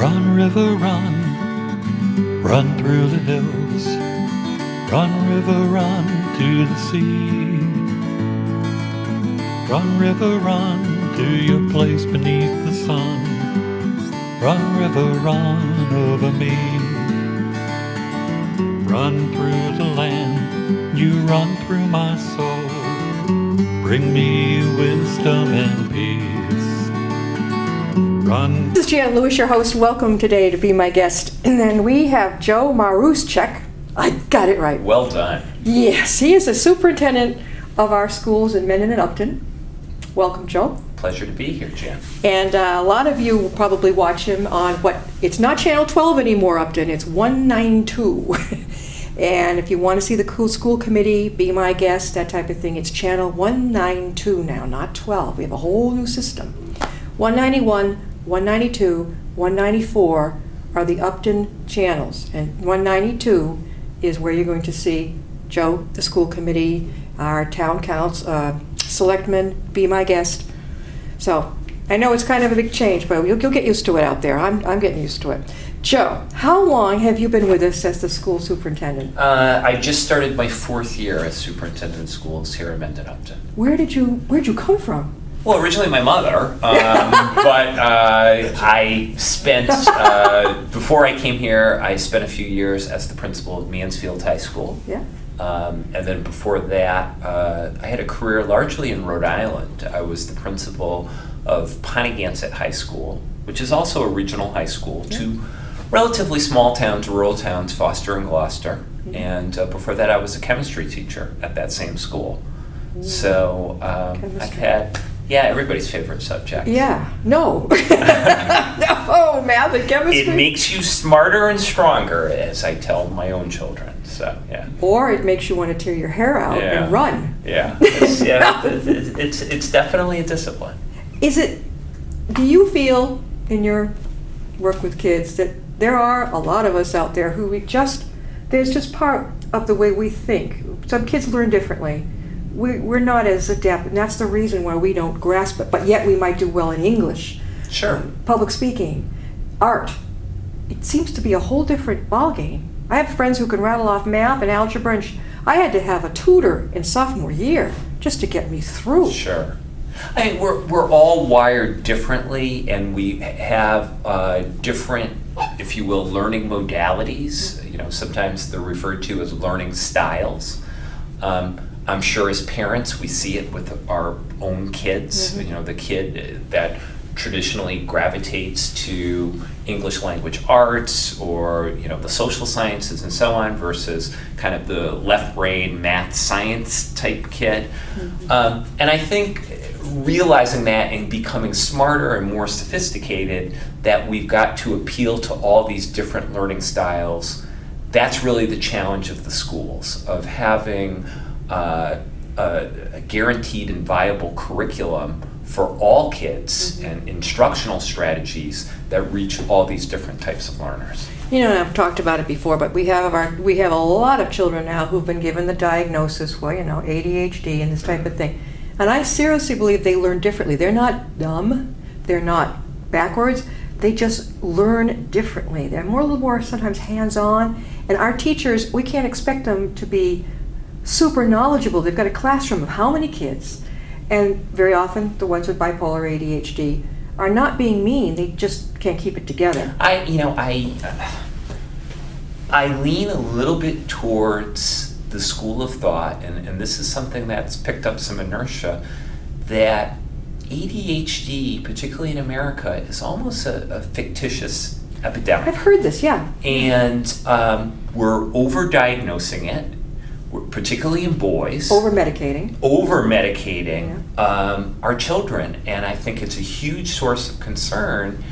Run, river, run, run through the hills. Run, river, run to the sea. Run, river, run to your place beneath the sun. Run, river, run over me. Run through the land, you run through my soul. Bring me wisdom and peace. Run. This is Janet Lewis, your host. Welcome today to be my guest. And then we have Dr Maruszczak. I got it right. Well done. Yes, he is the superintendent of our schools in Mendon-Upton. Welcome, Joe. Pleasure to be here, Jan. And a lot of you will probably watch him on it's not Channel 12 anymore, Upton, it's 192. And if you want to see the cool school committee, be my guest, that type of thing, it's Channel 192 now, not 12. We have a whole new system. 191, 192, 194 are the Upton channels, and 192 is where you're going to see Joe, the school committee, our town council, selectmen, be my guest. So I know it's kind of a big change, but you'll get used to it out there. I'm getting used to it. Joe, how long have you been with us as the school superintendent? I just started my 4th year as superintendent of schools here in Mendon-Upton. Where'd you come from? Well, originally my mother, but I spent, before I came here, I spent a few years as the principal of Mansfield High School. Yeah. And then before that, I had a career largely in Rhode Island. I was the principal of Pontigansett High School, which is also a regional high school, Yeah. two relatively small towns, rural towns, Foster and Gloucester. Mm-hmm. And before that, I was a chemistry teacher at that same school. So I've had, everybody's favorite subject. Yeah. No. No, math and chemistry. It makes you smarter and stronger, as I tell my own children. So, yeah. Or it makes you want to tear your hair out and run. Yeah. It's definitely a discipline. Do you feel in your work with kids that there are a lot of us out there who there's just part of the way we think. Some kids learn differently. We're not as adept, and that's the reason why we don't grasp it, but yet we might do well in English. Sure. Public speaking, art. It seems to be a whole different ballgame. I have friends who can rattle off math and algebra, and I had to have a tutor in sophomore year just to get me through. Sure. We're all wired differently, and we have different, if you will, learning modalities. You know, sometimes they're referred to as learning styles. I'm sure as parents we see it with our own kids. Mm-hmm. You know, the kid that traditionally gravitates to English language arts or, you know, the social sciences and so on versus kind of the left brain math science type kid. Mm-hmm. And I think realizing that and becoming smarter and more sophisticated, that we've got to appeal to all these different learning styles, that's really the challenge of the schools, of having a guaranteed and viable curriculum for all kids. Mm-hmm. and instructional strategies that reach all these different types of learners. You know, and I've talked about it before, but we have a lot of children now who've been given the diagnosis for, you know, ADHD and this type of thing. And I seriously believe they learn differently. They're not dumb, they're not backwards, they just learn differently. They're a little more sometimes hands-on, and our teachers, we can't expect them to be super knowledgeable. They've got a classroom of how many kids? And very often the ones with bipolar ADHD are not being mean, they just can't keep it together. I lean a little bit towards the school of thought, and this is something that's picked up some inertia, that ADHD, particularly in America, is almost a fictitious epidemic. I've heard this, yeah. And we're overdiagnosing it, particularly in boys. Over-medicating. Our children, and I think it's a huge source of concern.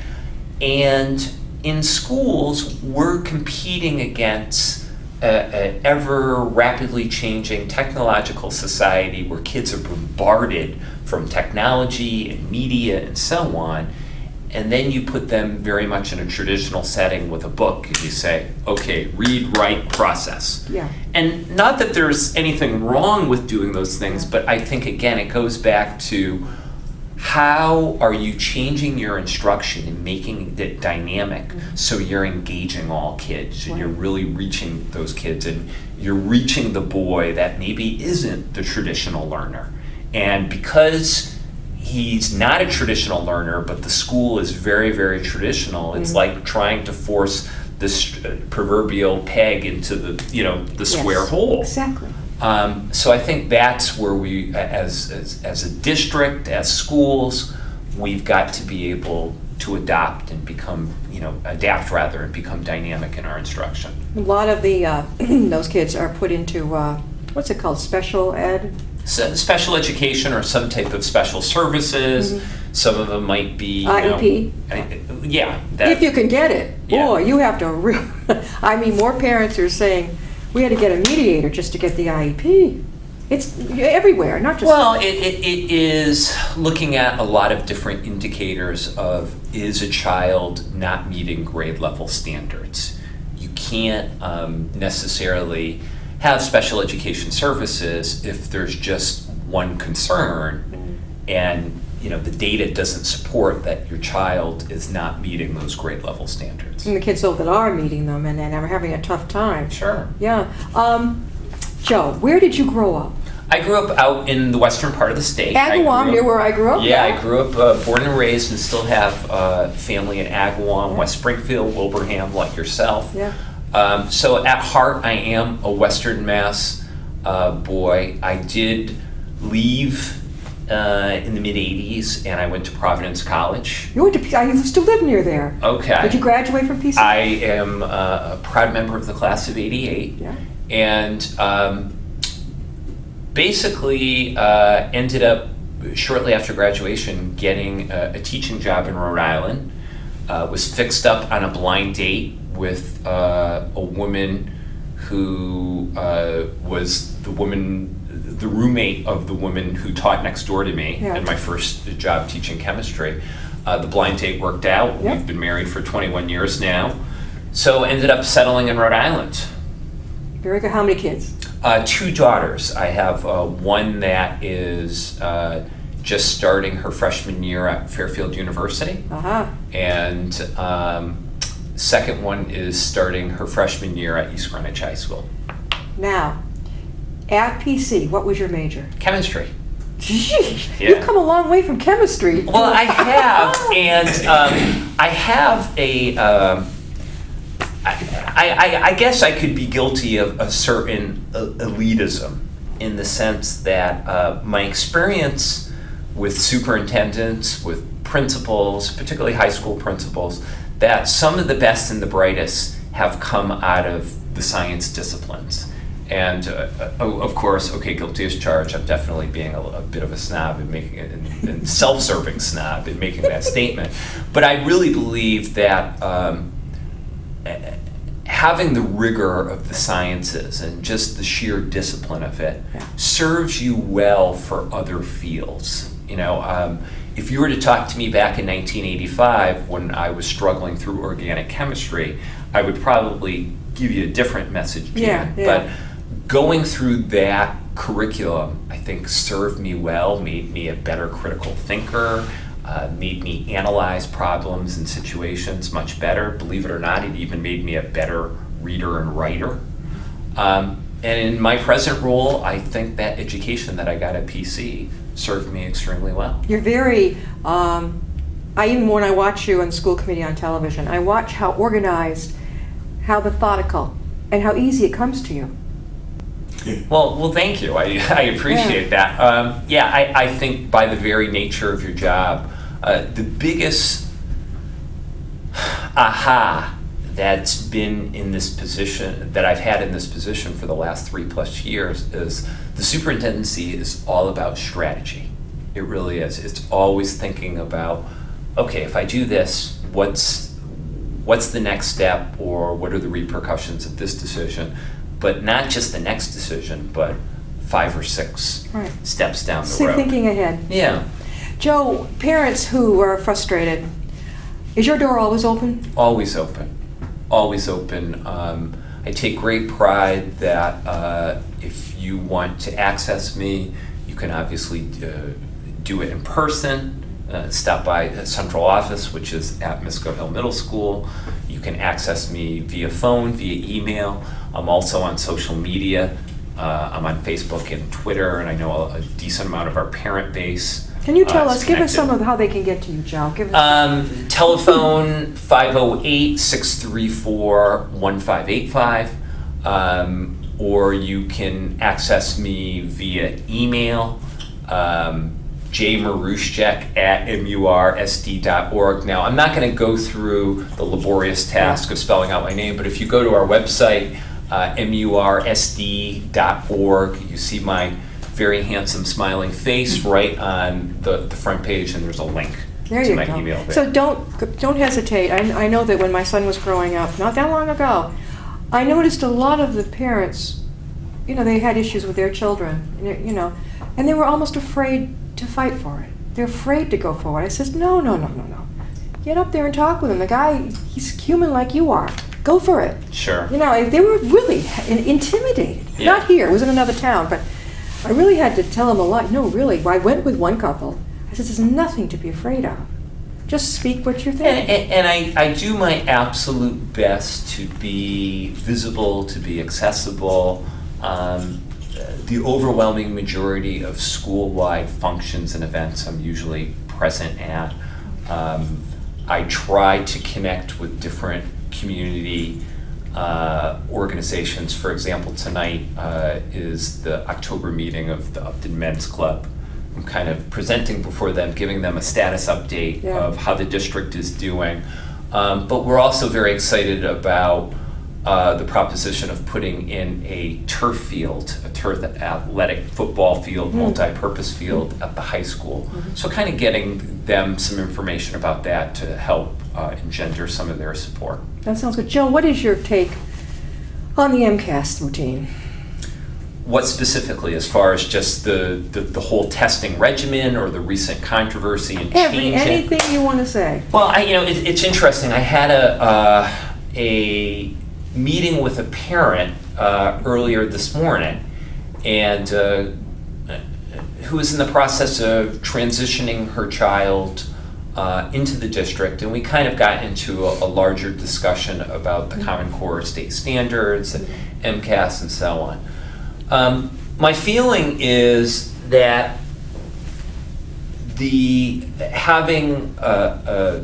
And in schools, we're competing against an ever rapidly changing technological society where kids are bombarded from technology and media and so on. And then you put them very much in a traditional setting with a book and you say, okay, read, write, process. Yeah. And not that there's anything wrong with doing those things, but I think, again, it goes back to how are you changing your instruction and making it dynamic so you're engaging all kids and you're really reaching those kids and you're reaching the boy that maybe isn't the traditional learner. And because he's not a traditional learner, but the school is very, very traditional, it's like trying to force this proverbial peg into the square hole. Exactly. So I think that's where we, as a district, as schools, we've got to be able to adapt and become dynamic in our instruction. A lot of the those kids are put into what's it called, special ed? So special education or some type of special services. Some of them might be IEP. If you can get it. Yeah. Boy, you have to. I mean, more parents are saying we had to get a mediator just to get the IEP. It's everywhere, not just. Well, it is looking at a lot of different indicators of, is a child not meeting grade level standards? You can't necessarily have special education services if there's just one concern and the data doesn't support that your child is not meeting those grade level standards. And the kids though that are meeting them and are having a tough time. Sure. Yeah. Joe, where did you grow up? I grew up out in the western part of the state. Agawam, near where I grew up? Yeah, I grew up, born and raised, and still have family in Agawam, West Springfield, Wilbraham, like yourself. Yeah. So at heart, I am a Western Mass boy. I did leave in the mid-'80s, and I went to Providence College. You went to, I used to live near there. Okay. Did you graduate from PC? I am a proud member of the class of '88. Yeah. And basically ended up shortly after graduation getting a teaching job in Rhode Island. Was fixed up on a blind date with a woman who was the roommate of the woman who taught next door to me in my first job teaching chemistry. The blind date worked out. Yep. We've been married for 21 years now. So ended up settling in Rhode Island. Very good. How many kids? 2 daughters. I have one that is just starting her freshman year at Fairfield University. And second one is starting her freshman year at East Greenwich High School. Now, at PC, what was your major? Chemistry. Gee, you've come a long way from chemistry. Well, I have, and I have a. I guess I could be guilty of a certain elitism in the sense that my experience with superintendents, with principals, particularly high school principals, that some of the best and the brightest have come out of the science disciplines. And of course, guilty as charged. I'm definitely being a bit of a snob and making it, and self-serving snob in making that statement. But I really believe that having the rigor of the sciences and just the sheer discipline of it serves you well for other fields. If you were to talk to me back in 1985 when I was struggling through organic chemistry, I would probably give you a different message, Jan. But going through that curriculum, I think, served me well, made me a better critical thinker, made me analyze problems and situations much better. Believe it or not, it even made me a better reader and writer. And in my present role, I think that education that I got at PC served me extremely well. You're very, even when I watch you on school committee on television, I watch how organized, how methodical, and how easy it comes to you. Well, thank you. I appreciate that. I think by the very nature of your job, the biggest aha that's been in this position, that I've had in this position for the last 3+ years, is the superintendency is all about strategy. It really is. It's always thinking about, okay, if I do this, what's the next step, or what are the repercussions of this decision? But not just the next decision, but 5 or 6 steps down the road. Thinking ahead. Yeah. Joe, parents who are frustrated, is your door always open? Always open. Always open. I take great pride that if you want to access me, you can obviously do it in person. stop by the central office, which is at Misco Hill Middle School. You can access me via phone, via email. I'm also on social media. I'm on Facebook and Twitter, and I know a decent amount of our parent base. Can you tell is us, give us connected. some of how they can get to you, Joe? Give us Telephone 508-634-1585, or you can access me via email, jmaruszczak@mursd.org. Now, I'm not going to go through the laborious task of spelling out my name, but if you go to our website, mursd.org, you see my very handsome smiling face right on the front page, and there's a link There to you my go. email there. So don't hesitate. I know that when my son was growing up, not that long ago, I noticed a lot of the parents, they had issues with their children, and they were almost afraid to fight for it. They're afraid to go forward. I says, no. Get up there and talk with him. The guy, he's human like you are. Go for it. Sure. They were really intimidated. Yeah. Not here. It was in another town, but I really had to tell them a lot. No, really. I went with one couple. I said, there's nothing to be afraid of. Just speak what you're thinking. And I do my absolute best to be visible, to be accessible. The overwhelming majority of school-wide functions and events I'm usually present at. I try to connect with different community organizations. For example, tonight is the October meeting of the Upton Men's Club. I'm kind of presenting before them, giving them a status update of how the district is doing. But we're also very excited about the proposition of putting in a turf field, a turf athletic football field, multi-purpose field at the high school. So kind of getting them some information about that to help engender some of their support. That sounds good. Joe, what is your take on the MCAS routine? What specifically, as far as just the whole testing regimen or the recent controversy and change it? Anything you want to say. Well, it's interesting. I had a meeting with a parent earlier this morning, and who is in the process of transitioning her child into the district, and we kind of got into a larger discussion about the Common Core state standards and MCAS and so on. My feeling is that having a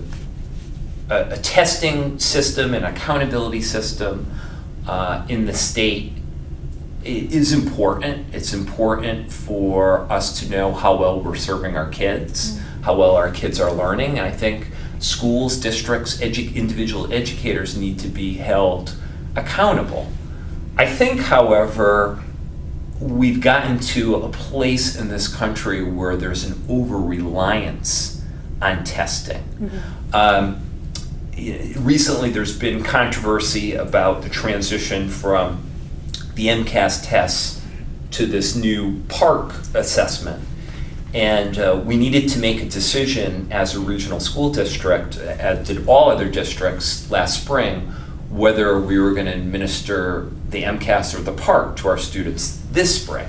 testing system and accountability system in the state is important. It's important for us to know how well we're serving our kids, how well our kids are learning. And I think schools, districts, individual educators need to be held accountable. I think, however, we've gotten to a place in this country where there's an over-reliance on testing. Recently, there's been controversy about the transition from the MCAS tests to this new PARC assessment. And we needed to make a decision as a regional school district, as did all other districts last spring, whether we were going to administer the MCAS or the PARC to our students this spring.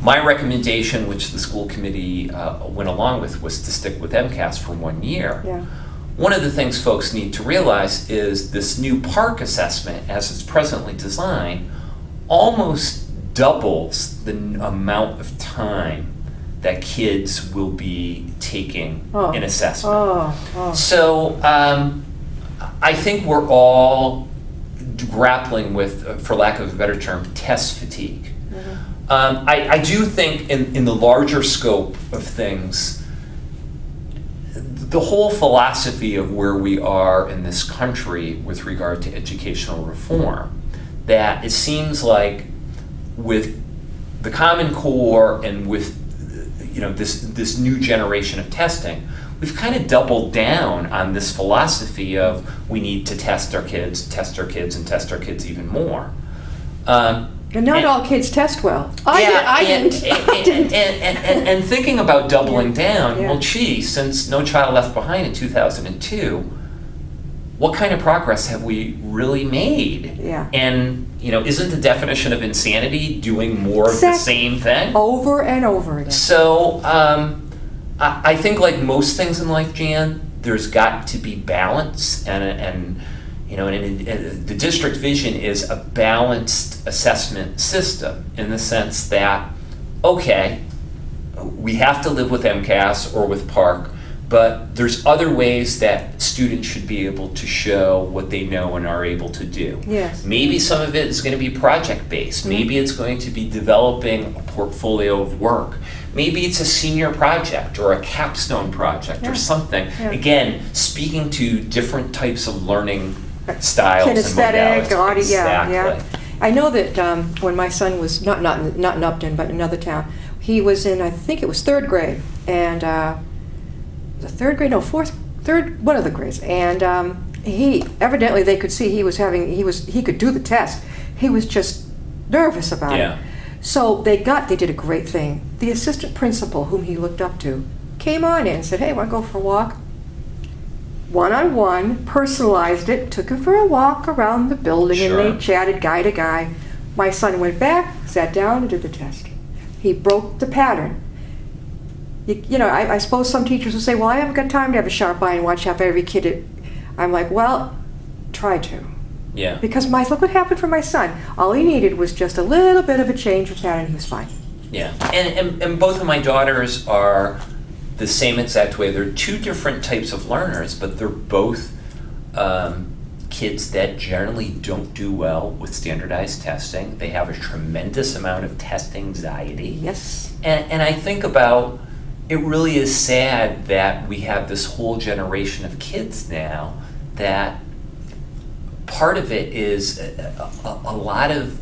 My recommendation, which the school committee went along with, was to stick with MCAS for 1 year. Yeah. One of the things folks need to realize is this new PARC assessment, as it's presently designed, almost doubles the amount of time that kids will be taking an assessment. So I think we're all grappling with, for lack of a better term, test fatigue. I do think in the larger scope of things, the whole philosophy of where we are in this country with regard to educational reform, that it seems like with the Common Core and with this new generation of testing, we've kind of doubled down on this philosophy of we need to test our kids, and test our kids even more. And not all kids test well. I didn't. And thinking about doubling down, Yeah. well, gee, since No Child Left Behind in 2002, what kind of progress have we really made? Yeah. And isn't the definition of insanity doing more of the Exactly. same thing? Over and over again. So I think like most things in life, Jan, there's got to be balance, and the district vision is a balanced assessment system in the sense that, okay, we have to live with MCAS or with PARCC, but there's other ways that students should be able to show what they know and are able to do. Yes. Maybe some of it is going to be project-based. Maybe it's going to be developing a portfolio of work. Maybe it's a senior project or a capstone project or something. Yeah. Again, speaking to different types of learning styles and modalities. Exactly. Yeah. I know that when my son was, not in Upton, but in another town, he was in, I think it was 3rd grade, and the 3rd grade, no, 3rd, one of the grades, and he, evidently they could see he could do the test. He was just nervous about it. So they did a great thing. The assistant principal, whom he looked up to, came on in and said, hey, want to go for a walk? One-on-one, personalized it, took him for a walk around the building, and they chatted guy to guy. My son went back, sat down, and did the test. He broke the pattern. You know, I suppose some teachers will say, well, I haven't got time to have a sharp eye and watch out for every kid. I'm like, well, try to. Yeah. Because look what happened for my son. All he needed was just a little bit of a change of pattern, and he was fine. Yeah, and both of my daughters are the same exact way. They're two different types of learners, but they're both kids that generally don't do well with standardized testing. They have a tremendous amount of test anxiety. Yes. And I think about, it really is sad that we have this whole generation of kids now that part of it is a lot of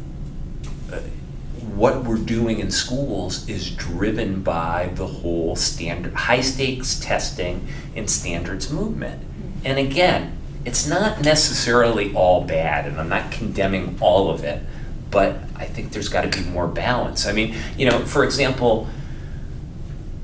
what we're doing in schools is driven by the whole standard high stakes testing and standards movement. And again, it's not necessarily all bad, and I'm not condemning all of it, but I think there's got to be more balance. I mean, for example,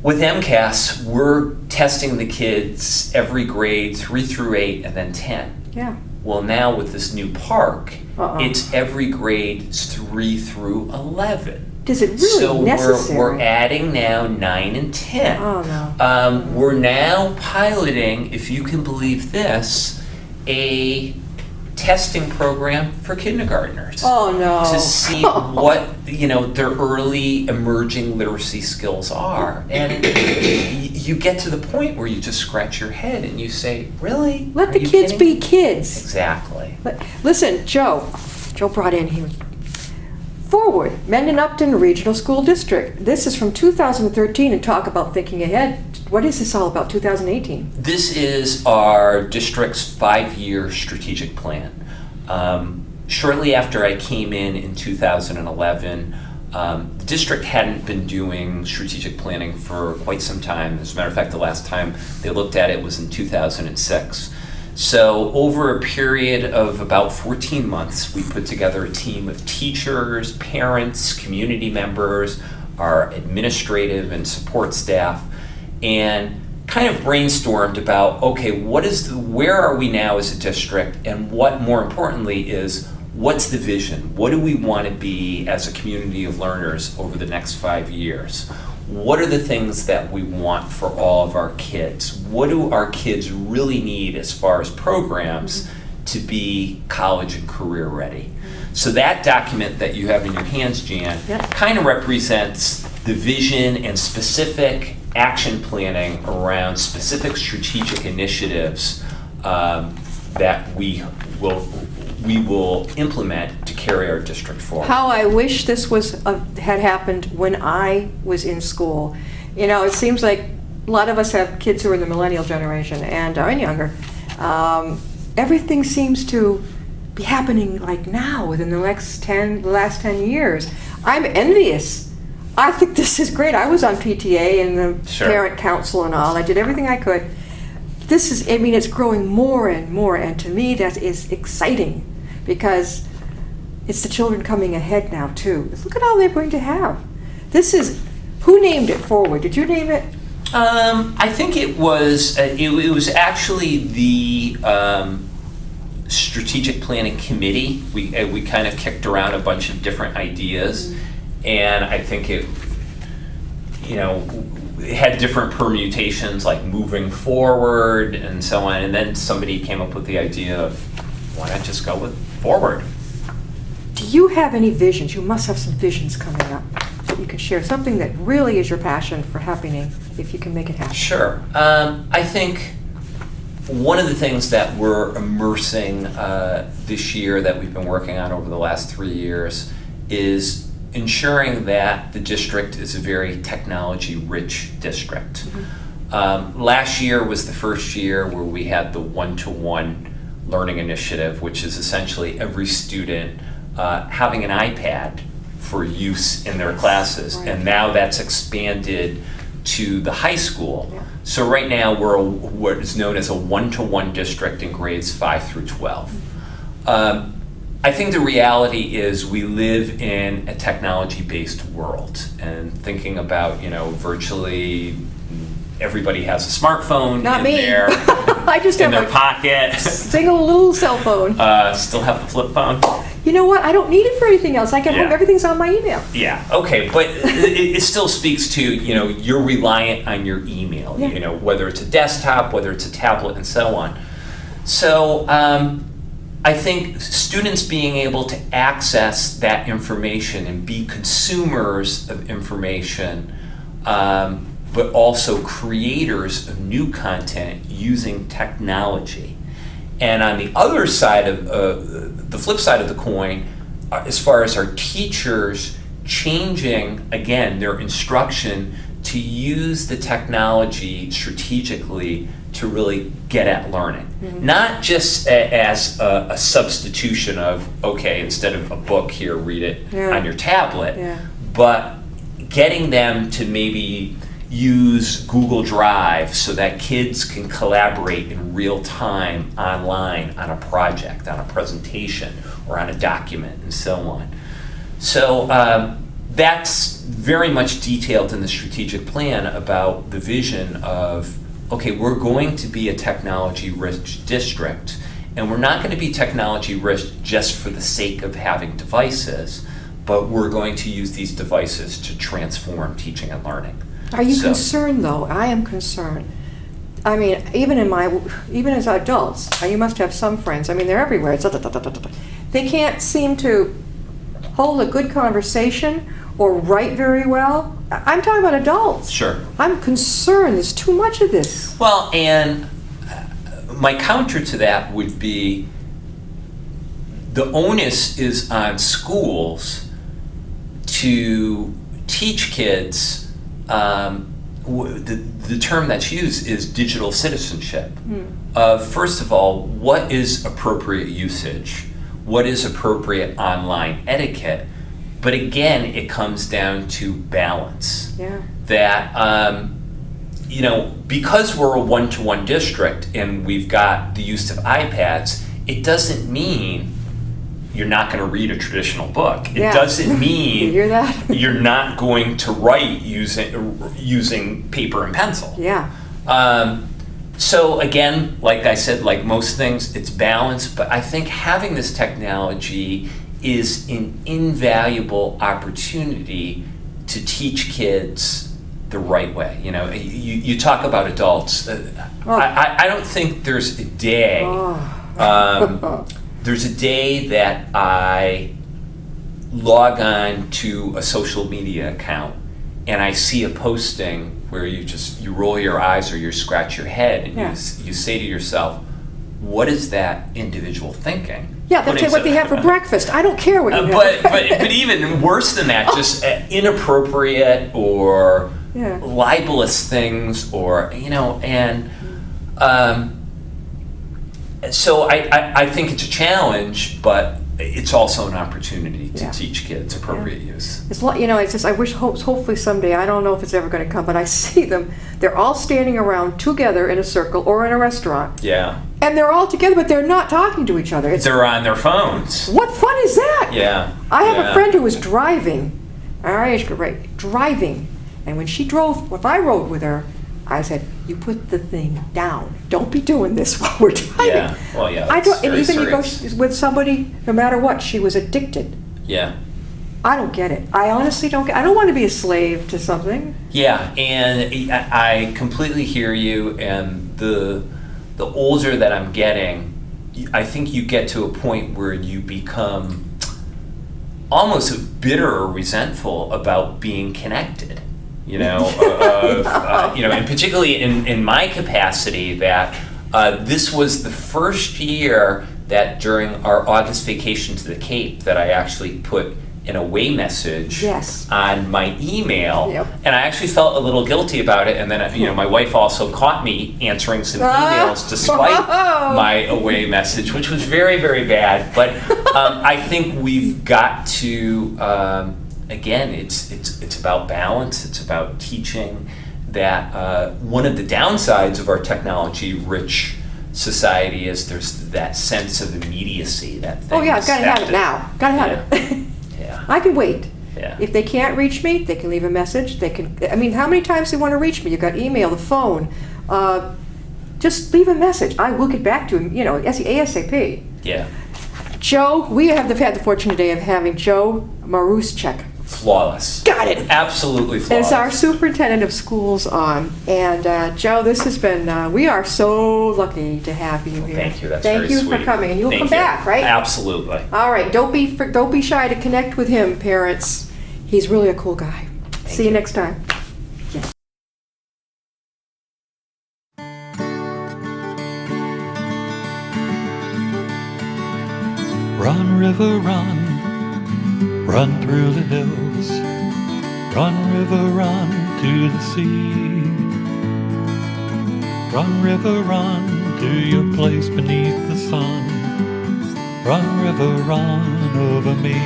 with MCAS, we're testing the kids every grade 3 through 8 and then 10. Yeah. Well, now with this new PARCC, it's every grade 3 through 11. Is it really necessary? So we're adding now 9 and 10. Oh, no. We're now piloting, if you can believe this, a testing program for kindergartners. Oh, no. To see what, their early emerging literacy skills are. And you get to the point where you just scratch your head and you say, really? Let the kids be kids. Exactly. Listen, Joe brought in here. Forward, Mendon-Upton Regional School District. This is from 2013, and talk about thinking ahead. What is this all about, 2018? This is our district's 5-year strategic plan. Shortly after I came in 2011, the district hadn't been doing strategic planning for quite some time. As a matter of fact, the last time they looked at it was in 2006. So over a period of about 14 months, we put together a team of teachers, parents, community members, our administrative and support staff, and kind of brainstormed about, okay, where are we now as a district, and what, more importantly, is what's the vision? What do we want to be as a community of learners over the next 5 years? What are the things that we want for all of our kids? What do our kids really need as far as programs to be college and career ready? So that document that you have in your hands, Jan, kind of represents the vision and specific action planning around specific strategic initiatives that we will implement to carry our district forward. How I wish this had happened when I was in school. It seems like a lot of us have kids who are in the millennial generation and younger. Everything seems to be happening like now within the last 10 years. I'm envious. I think this is great. I was on PTA and the parent council and all. I did everything I could. It's growing more and more, and to me that is exciting because it's the children coming ahead now too. Look at all they're going to have. Who named it Forward? Did you name it? I think it was actually the strategic planning committee. We kind of kicked around a bunch of different ideas, and I think it had different permutations like moving forward and so on. And then somebody came up with the idea of, why not just go with forward? Do you have any visions? You must have some visions coming up that you can share. Something that really is your passion for happening, if you can make it happen. Sure. I think one of the things that we're immersing this year that we've been working on over the last 3 years is ensuring that the district is a very technology-rich district. Last year was the first year where we had the one-to-one learning initiative, which is essentially every student having an iPad for use in their classes. Right. And now that's expanded to the high school. Yeah. So right now we're what is known as a one-to-one district in grades 5 through 12. I think the reality is we live in a technology-based world, and thinking about, virtually everybody has a smartphone Not in me. their I just in have their a pocket. single little cell phone. Still have the flip phone. You know what? I don't need it for anything else. I get home, Yeah. everything's on my email. Yeah, okay, but it still speaks to, you're reliant on your email, Yeah. Whether it's a desktop, whether it's a tablet, and so on. So I think students being able to access that information and be consumers of information, but also creators of new content using technology. And on the other side of the flip side of the coin, as far as our teachers changing, again, their instruction to use the technology strategically to really get at learning. Not just as a substitution of, okay, instead of a book here, read it Yeah. on your tablet, Yeah. but getting them to maybe use Google Drive so that kids can collaborate in real time online on a project, on a presentation, or on a document, and so on. So that's very much detailed in the strategic plan about the vision of, okay, we're going to be a technology-rich district, and we're not going to be technology-rich just for the sake of having devices, but we're going to use these devices to transform teaching and learning. Are you So- concerned, though? I am concerned. I mean, even as adults, you must have some friends. I mean, they're everywhere. They can't seem to hold a good conversation or write very well. I'm talking about adults. Sure. I'm concerned. There's too much of this. Well, and my counter to that would be the onus is on schools to teach kids. The term that's used is digital citizenship. First of all, what is appropriate usage? What is appropriate online etiquette? But again, it comes down to balance. Yeah. That, because we're a one-to-one district and we've got the use of iPads, it doesn't mean you're not going to read a traditional book. It Yeah. doesn't mean You hear that? you're not going to write using paper and pencil. Yeah. So again, like I said, like most things, it's balanced, but I think having this technology is an invaluable opportunity to teach kids the right way. You talk about adults. I don't think there's a day. There's a day that I log on to a social media account and I see a posting where you roll your eyes or you scratch your head and Yeah. you say to yourself, what is that individual thinking? Yeah, that's what they have for breakfast. I don't care what you have. But even worse than that, just inappropriate or Yeah. libelous things, or so I think it's a challenge, but it's also an opportunity to Yeah. teach kids appropriate use. It's just I wish hopefully someday, I don't know if it's ever going to come, but I see them. They're all standing around together in a circle or in a restaurant, Yeah, and they're all together, but they're not talking to each other. they're on their phones. What fun is that? Yeah, I have yeah. a friend who was driving, our age group, right? Driving, and when she drove, if I rode with her, I said, "You put the thing down. Don't be doing this while we're driving." Yeah, well, yeah. I that's don't, and very even you go serious. with somebody, no matter what, she was addicted. Yeah, I don't get it. I honestly don't get. I don't want to be a slave to something. Yeah, and I completely hear you. And the older that I'm getting, I think you get to a point where you become almost bitter or resentful about being connected. You know, and particularly in my capacity, that this was the first year that during our August vacation to the Cape that I actually put an away message on my email, and I actually felt a little guilty about it. And then, my wife also caught me answering some emails despite my away message, which was very, very bad. But I think we've got to, again, it's about balance. It's about teaching that one of the downsides of our technology-rich society is there's that sense of immediacy. That things I've got to have it now. Got to have it. Yeah. I can wait. Yeah. If they can't reach me, they can leave a message. They can. I mean, how many times do you want to reach me? You've got email, the phone. Just leave a message. I will get back to him. ASAP. Yeah. Joe, we have had the fortunate day of having Joe Maruszczak. Flawless. Got it. Absolutely flawless. As our superintendent of schools on. And Joe, this has been, we are so lucky to have you here. Thank you. That's Thank very you sweet. for coming. And you'll Thank come you. back, right? Absolutely. All right. Don't be shy to connect with him, parents. He's really a cool guy. See you next time. Yes. Run, river, run, run through the hills. Run, river, run to the sea. Run, river, run to your place beneath the sun. Run, river, run over me.